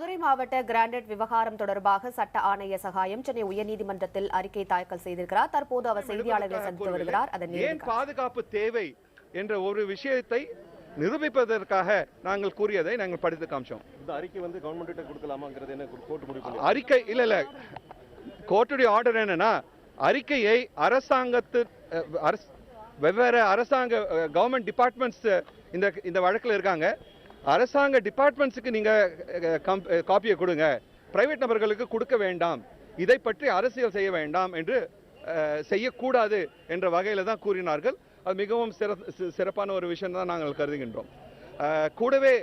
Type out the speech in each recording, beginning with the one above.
மதுரை மாவட்ட கிரானைட் விவகாரம் தொடர்பாக சட்ட ஆணைய சகாயம் சென்னை உயர்நீதிமன்றத்தில் அறிக்கை தாக்கல் செய்திருக்கிறார். தற்போது அவர் செய்தியாளர்களை சந்தித்து வருகிறார். ஏன் பாதுகாப்பு தேவை என்ற ஒரு விஷயத்தை நிரூபிப்பதற்காக நாங்கள் கூறியதை நாங்கள் படித்து காமிச்சோம். இந்த அறிக்கை வந்து கவர்மெண்ட் கொடுக்கலாமாங்கிறது என்ன கோர்ட் முடிவு? அறிக்கை இல்ல கோர்ட்டுடைய ஆர்டர் என்னன்னா, அறிக்கையை வெவ்வேறு அரசாங்க கவர்மெண்ட் டிபார்ட்மெண்ட்ஸ் இந்த வழக்கில் இருக்காங்க. அரசாங்க டிபார்ட்மெண்ட்ஸுக்கு நீங்க காப்பியை கொடுங்க, பிரைவேட் நபர்களுக்கு கொடுக்க வேண்டாம், இதை பற்றி அரசியல் செய்ய வேண்டாம் என்று செய்யக்கூடாது என்ற வகையில் தான் கூறினார்கள். அது மிகவும் சிறப்பான ஒரு விஷயம் தான் நாங்கள் கருதுகின்றோம். கூடவே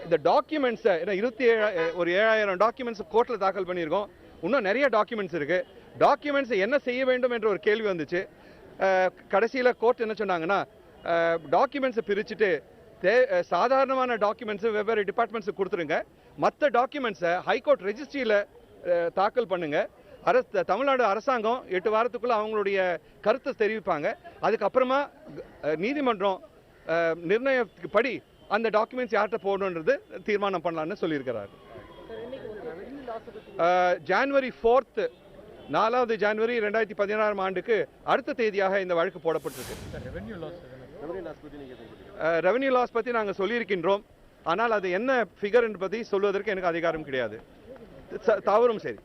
இந்த டாக்குமெண்ட்ஸ் 7,000 டாக்குமெண்ட்ஸ் கோர்ட்டில் தாக்கல் பண்ணியிருக்கோம். இன்னும் நிறைய டாக்குமெண்ட்ஸ் இருக்கு. டாக்குமெண்ட்ஸ் என்ன செய்ய வேண்டும் என்ற ஒரு கேள்வி வந்துச்சு. கடைசியில் கோர்ட் என்ன சொன்னாங்கன்னா, டாக்குமெண்ட்ஸை பிரிச்சுட்டு சாதாரணமான டாக்குமெண்ட்ஸ் வெவ்வேறு டிபார்ட்மெண்ட்ஸ் கொடுத்துருங்க, மற்ற டாக்குமெண்ட்ஸை ஹைகோர்ட் ரெஜிஸ்ட்ரியில் தாக்கல் பண்ணுங்க. தமிழ்நாடு அரசாங்கம் 8 வாரத்துக்குள்ள அவங்களுடைய கருத்தை தெரிவிப்பாங்க. அதுக்கப்புறமா நீதிமன்றம் நிர்ணயப்படி அந்த டாக்குமெண்ட்ஸ் யார்கிட்ட போடணுன்றது தீர்மானம் பண்ணலான்னு சொல்லியிருக்கிறார். ஜனவரி 4 4வது ஜனவரி 2016 ஆண்டுக்கு அடுத்த தேதியாக இந்த வழக்கு போடப்பட்டிருக்கு. ரெவன்யூ லாஸ் பற்றி நாங்கள் சொல்லியிருக்கின்றோம். ஆனால் அது என்ன ஃபிகர் என்பதை சொல்வதற்கு எனக்கு அதிகாரம் கிடையாது. தவறும் சரி.